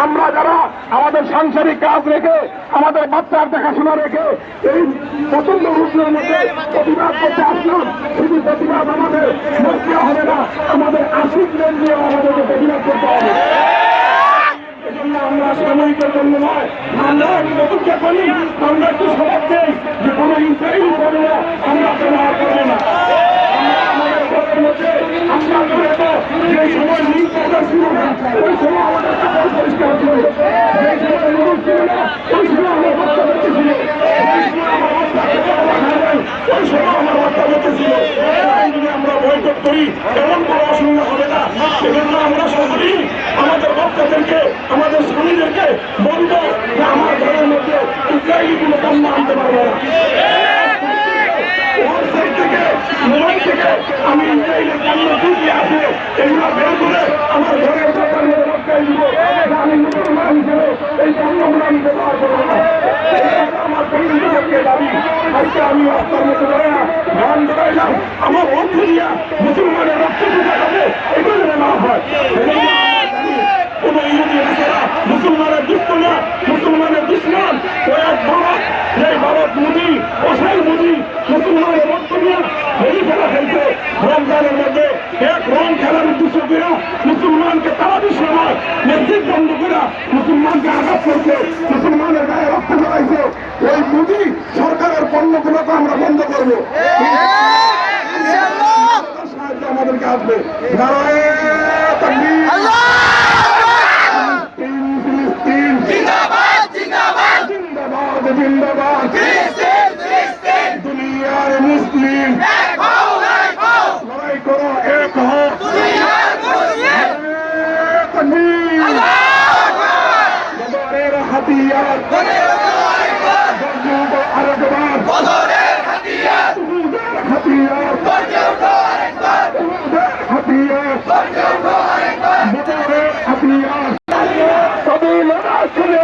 আমরা যারা আমাদের সাংসারিক কাজ রেখে আমাদের বাচ্চার দেখাশোনা রেখে এই প্রচন্ড রূপের মধ্যে প্রতিবাদ করতে আসলাম, শুধু প্রতিবাদ আমাদের মুক্তি হবে না, আমাদের আশিক লেন নিয়েও আমাদেরকে প্রতিবাদ করতে হবে। আমরা সাময়িকের জন্য নয়, আমরা নতুনকে করি, আমরা একটু স্বভাব দেই যে কোনো ইসরায়েলি পণ্য আমরা ব্যবহার করবো না। যে সময় লিঙ্ক অর্ডার ছিল না ওই সময় আমাদের কাপড় পরিষ্কার ছিল, যে সময় নুডলস ছিল না ওই সময় আমার বাচ্চা বেঁচে ছিল, ওই সময় আমার বাচ্চা বেঁচে ছিল। যদি আমরা বয়কট করি এমন কোনো অসুবিধা হবে না। সেজন্য আমরা সকলেই আমাদের বাচ্চাদেরকে আমাদের স্বামীদেরকে বলবো যে আমার ঘরের মধ্যে ইসরায়েলি কোনো পণ্য আনতে পারবো না। মোবাইল থেকে আমি ইসরায়েলের পণ্য ঢুকিয়ে আসে এগুলো বের করে আমার ঘরের বাচ্চার মধ্যে রক্ষায় দিব। আমি মুসলমান হিসেবে এই পণ্যগুলো আমি ব্যবহার করবো না। আমার পণ্যকে দাবি আজকে আমি রাস্তার মধ্যে ধরে না গান ধরাইলাম, আমার বন্ধু দিয়া মুসলমানের রক্ত পূজা করবে এগুলো যেন না হয়। কোন ইহুদি নেতারা মুসলমানের দুষ্ট না, মুসলমানের দুশ্মন। কয়েক ভারত, যে ভারত মোদী অসাই মোদী মুসলমানের রক্ত নিয়ে হোলি খেলা খেলছে রমজানের মধ্যে। এক রং খেলার উদ্দেশ্য করে মুসলমানকে তারা সময় মসজিদ বন্ধ করে মুসলমানকে আঘাত করছে, মুসলমানের গায়ে রক্ত ফেলাইছে। ওই মোদী সরকারের পণ্যগুলোকে আমরা বন্ধ করবো, সাহায্য আমাদেরকে আসবে। জিন্দাবাদ দুনিয়ার মুসলিম লড়াই করো, এক হও, বদরের হাতিয়ার আরেকবার, বদরের হাতিয়ার সবই লড়া শুনে